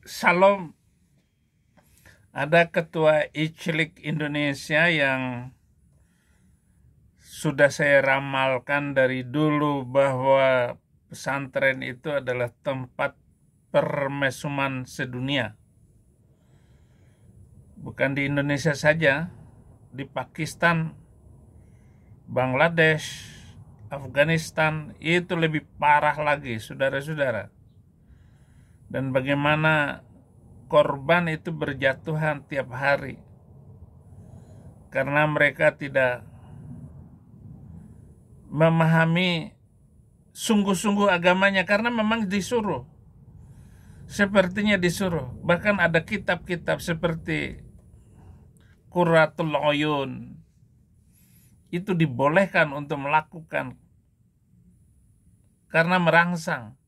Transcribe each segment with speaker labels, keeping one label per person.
Speaker 1: Salam, ada ketua ICLIK Indonesia yang sudah saya ramalkan dari dulu bahwa pesantren itu adalah tempat permesuman sedunia. Bukan di Indonesia saja, di Pakistan, Bangladesh, Afghanistan, itu lebih parah lagi, saudara-saudara. Dan bagaimana korban itu berjatuhan tiap hari karena mereka tidak memahami sungguh-sungguh agamanya, karena memang disuruh, sepertinya disuruh. Bahkan ada kitab-kitab seperti Qurratul Uyun itu dibolehkan untuk melakukan karena merangsang.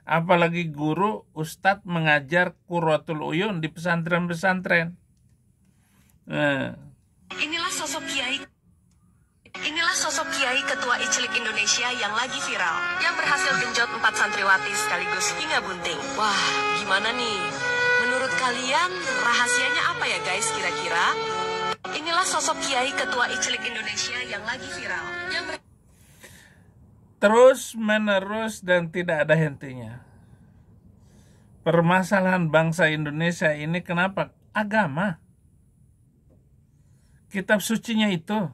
Speaker 1: Apalagi guru, ustadz mengajar Qurratul Uyun di pesantren-pesantren.
Speaker 2: Inilah sosok Kiai Ketua ICLIK Indonesia yang lagi viral, yang berhasil genjot 4 santriwati sekaligus hingga bunting. Wah, gimana nih? Menurut kalian rahasianya apa ya guys kira-kira? Inilah sosok Kiai Ketua ICLIK Indonesia yang lagi viral, yang
Speaker 1: terus menerus dan tidak ada hentinya. Permasalahan bangsa Indonesia ini kenapa? Agama. Kitab sucinya itu.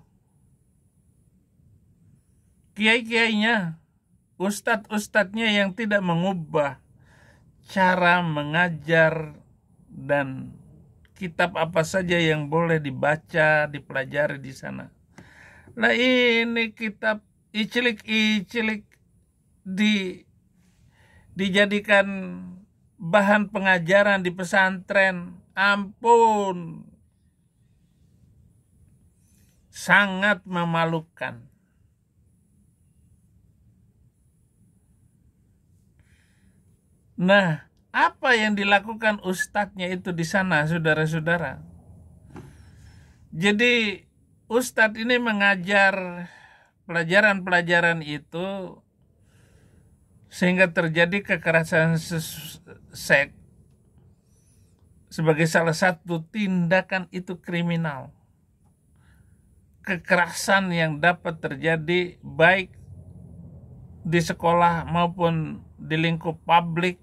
Speaker 1: Kiai-kiainya, ustadz-ustadznya yang tidak mengubah cara mengajar dan kitab apa saja yang boleh dibaca, dipelajari di sana. Nah ini kitab ICLIK dijadikan bahan pengajaran di pesantren. Ampun, sangat memalukan. Nah, apa yang dilakukan ustadznya itu di sana, saudara-saudara? Jadi ustadz ini mengajar pelajaran-pelajaran itu sehingga terjadi kekerasan seks sebagai salah satu tindakan itu kriminal. Kekerasan yang dapat terjadi baik di sekolah maupun di lingkup publik,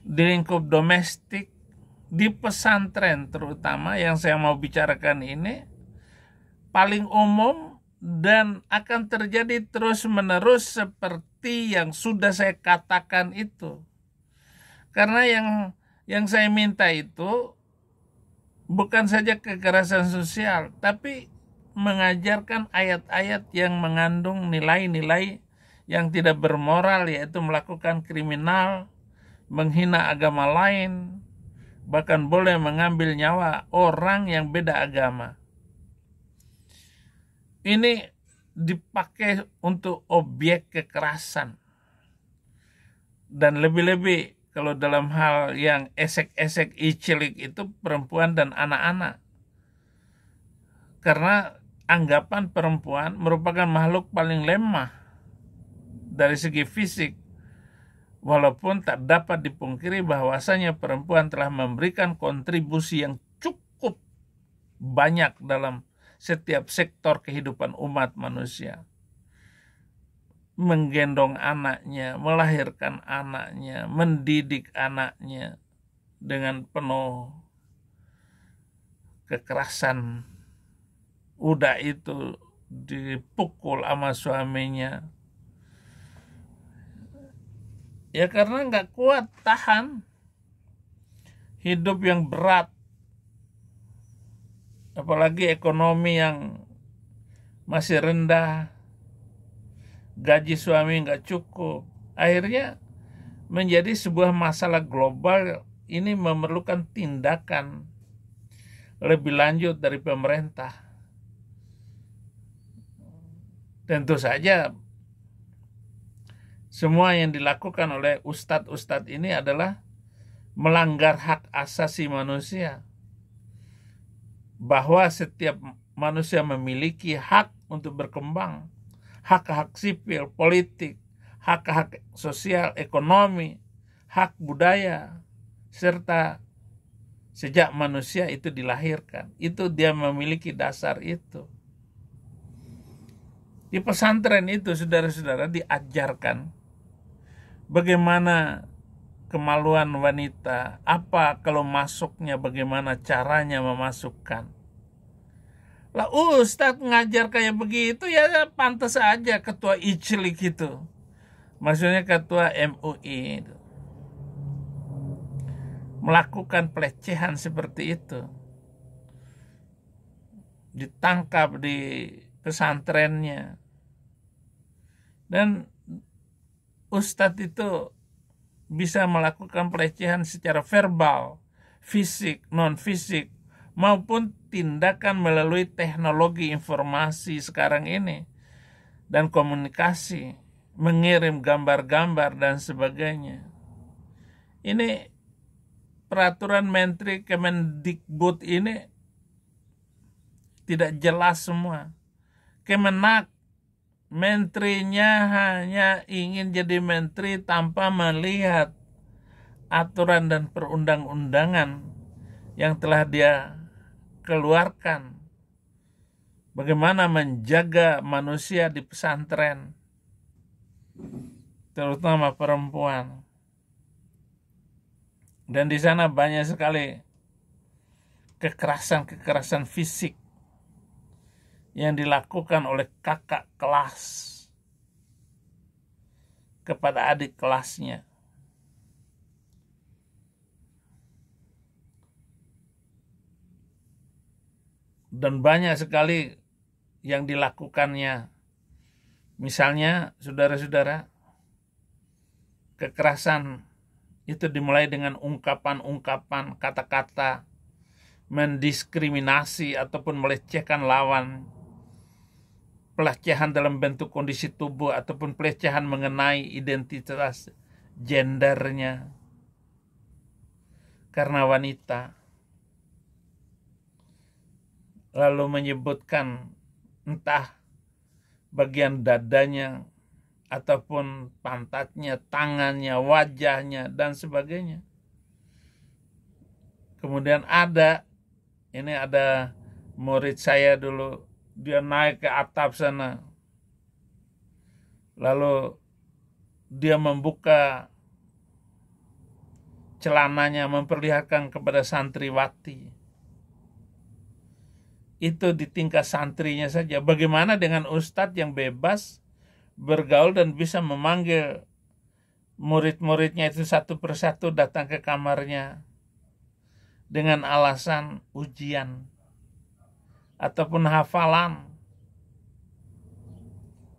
Speaker 1: di lingkup domestik, di pesantren terutama yang saya mau bicarakan ini paling umum dan akan terjadi terus-menerus seperti yang sudah saya katakan itu. Karena yang saya minta itu bukan saja kekerasan sosial, tapi mengajarkan ayat-ayat yang mengandung nilai-nilai yang tidak bermoral, yaitu melakukan kriminal, menghina agama lain, bahkan boleh mengambil nyawa orang yang beda agama. Ini dipakai untuk objek kekerasan. Dan lebih-lebih kalau dalam hal yang esek-esek ICLIK itu perempuan dan anak-anak. Karena anggapan perempuan merupakan makhluk paling lemah dari segi fisik. Walaupun tak dapat dipungkiri bahwasanya perempuan telah memberikan kontribusi yang cukup banyak dalam setiap sektor kehidupan umat manusia. Menggendong anaknya, melahirkan anaknya, mendidik anaknya dengan penuh kekerasan. Udah itu dipukul sama suaminya. Ya karena nggak kuat tahan hidup yang berat, apalagi ekonomi yang masih rendah, gaji suami nggak cukup. Akhirnya menjadi sebuah masalah global. Ini memerlukan tindakan lebih lanjut dari pemerintah. Tentu saja semua yang dilakukan oleh ustadz-ustadz ini adalah melanggar hak asasi manusia. Bahwa setiap manusia memiliki hak untuk berkembang. Hak-hak sipil, politik, hak-hak sosial, ekonomi, hak budaya. serta sejak manusia itu dilahirkan. Itu dia memiliki dasar itu. Di pesantren itu, saudara-saudara, diajarkan bagaimana kemaluan wanita, apa kalau masuknya, bagaimana caranya memasukkan. Lah Ustadz ngajar kayak begitu, ya pantas aja ketua Ijlik itu. Maksudnya ketua MUI itu melakukan pelecehan seperti itu. Ditangkap di pesantrennya. Dan Ustadz itu bisa melakukan pelecehan secara verbal, fisik, non-fisik, maupun tindakan melalui teknologi informasi sekarang ini dan komunikasi, mengirim gambar-gambar dan sebagainya. Ini peraturan Menteri Kemendikbud ini tidak jelas semua. Kemenak, menterinya hanya ingin jadi menteri tanpa melihat aturan dan perundang-undangan yang telah dia keluarkan. Bagaimana menjaga manusia di pesantren, terutama perempuan. Dan di sana banyak sekali kekerasan fisik yang dilakukan oleh kakak kelas kepada adik kelasnya. Dan banyak sekali yang dilakukannya. Misalnya, saudara-saudara, kekerasan itu dimulai dengan ungkapan-ungkapan, kata-kata mendiskriminasi ataupun melecehkan lawan, pelecehan dalam bentuk kondisi tubuh ataupun pelecehan mengenai identitas gendernya karena wanita, lalu menyebutkan entah bagian dadanya ataupun pantatnya, tangannya, wajahnya, dan sebagainya. Kemudian ada murid saya dulu, dia naik ke atap sana, lalu dia membuka celananya, memperlihatkan kepada santriwati. Itu di tingkat santrinya saja. Bagaimana dengan ustadz yang bebas bergaul dan bisa memanggil murid-muridnya itu satu persatu datang ke kamarnya dengan alasan ujian ataupun hafalan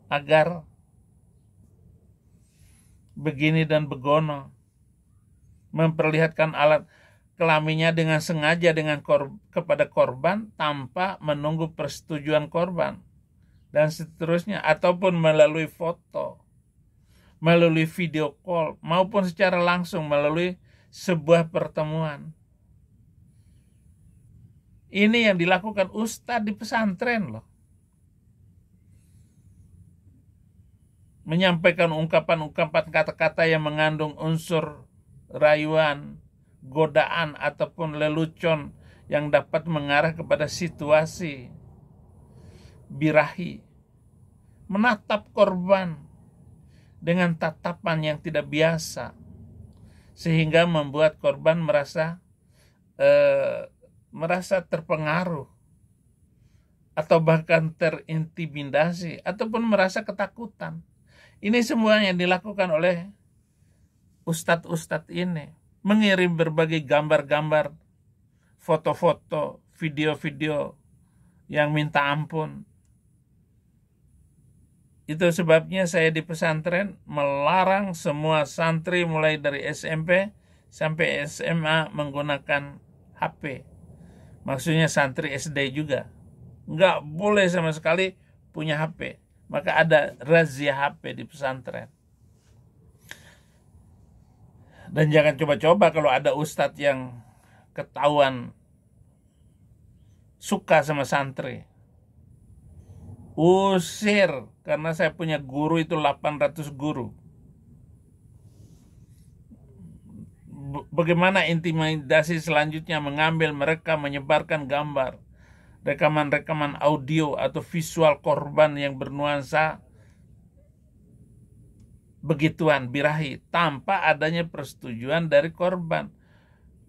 Speaker 1: agar begini dan begono, memperlihatkan alat kelaminnya dengan sengaja kepada korban tanpa menunggu persetujuan korban dan seterusnya, ataupun melalui foto, melalui video call, maupun secara langsung melalui sebuah pertemuan. Ini yang dilakukan ustadz di pesantren loh. Menyampaikan ungkapan-ungkapan kata-kata yang mengandung unsur rayuan, godaan, ataupun lelucon yang dapat mengarah kepada situasi birahi. Menatap korban dengan tatapan yang tidak biasa, sehingga membuat korban merasa terpengaruh atau bahkan terintimidasi ataupun merasa ketakutan. Ini semua yang dilakukan oleh ustadz-ustadz ini, mengirim berbagai gambar-gambar, foto-foto, video-video yang minta ampun. Itu sebabnya saya di pesantren melarang semua santri mulai dari SMP sampai SMA menggunakan HP. Maksudnya santri SD juga. Nggak boleh sama sekali punya HP. Maka ada razia HP di pesantren. Dan jangan coba-coba kalau ada ustadz yang ketahuan suka sama santri, usir. Karena saya punya guru itu 800 guru. Bagaimana intimidasi selanjutnya mengambil mereka, menyebarkan gambar, rekaman-rekaman audio atau visual korban yang bernuansa begituan birahi tanpa adanya persetujuan dari korban,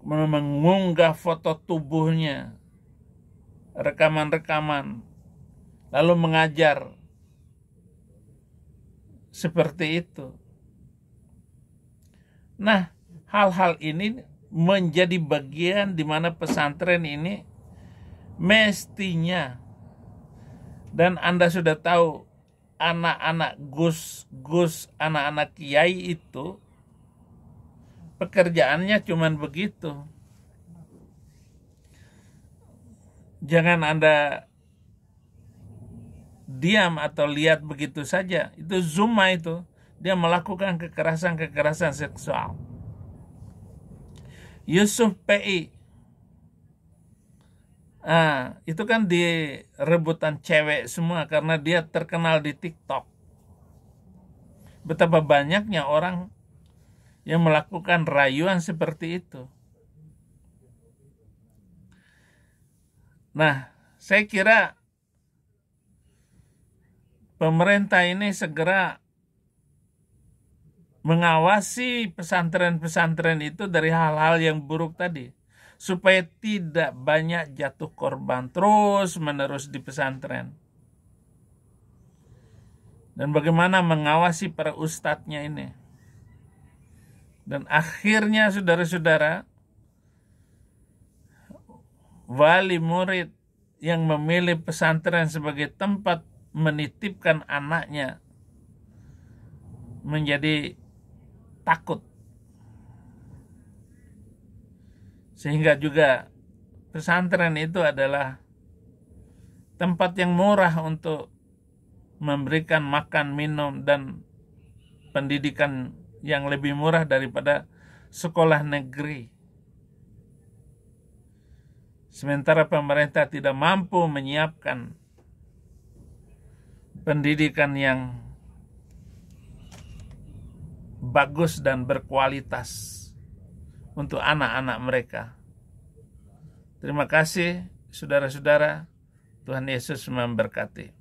Speaker 1: mengunggah foto tubuhnya, rekaman-rekaman, lalu mengajar seperti itu. Nah, hal-hal ini menjadi bagian di mana pesantren ini mestinya, dan Anda sudah tahu, anak-anak gus, anak-anak kiai itu pekerjaannya cuman begitu. Jangan Anda diam atau lihat begitu saja. Itu Zuma itu, dia melakukan kekerasan seksual. Yusuf PI, itu kan di rebutan cewek semua karena dia terkenal di TikTok. Betapa banyaknya orang yang melakukan rayuan seperti itu. Nah, saya kira pemerintah ini segera mengawasi pesantren-pesantren itu dari hal-hal yang buruk tadi, supaya tidak banyak jatuh korban terus-menerus di pesantren. Dan bagaimana mengawasi para ustadznya ini. Dan akhirnya saudara-saudara, wali murid yang memilih pesantren sebagai tempat menitipkan anaknya menjadi takut. Sehingga juga pesantren itu adalah tempat yang murah untuk memberikan makan, minum, dan pendidikan yang lebih murah daripada sekolah negeri. Sementara pemerintah tidak mampu menyiapkan pendidikan yang bagus dan berkualitas untuk anak-anak mereka. Terima kasih saudara-saudara. Tuhan Yesus memberkati.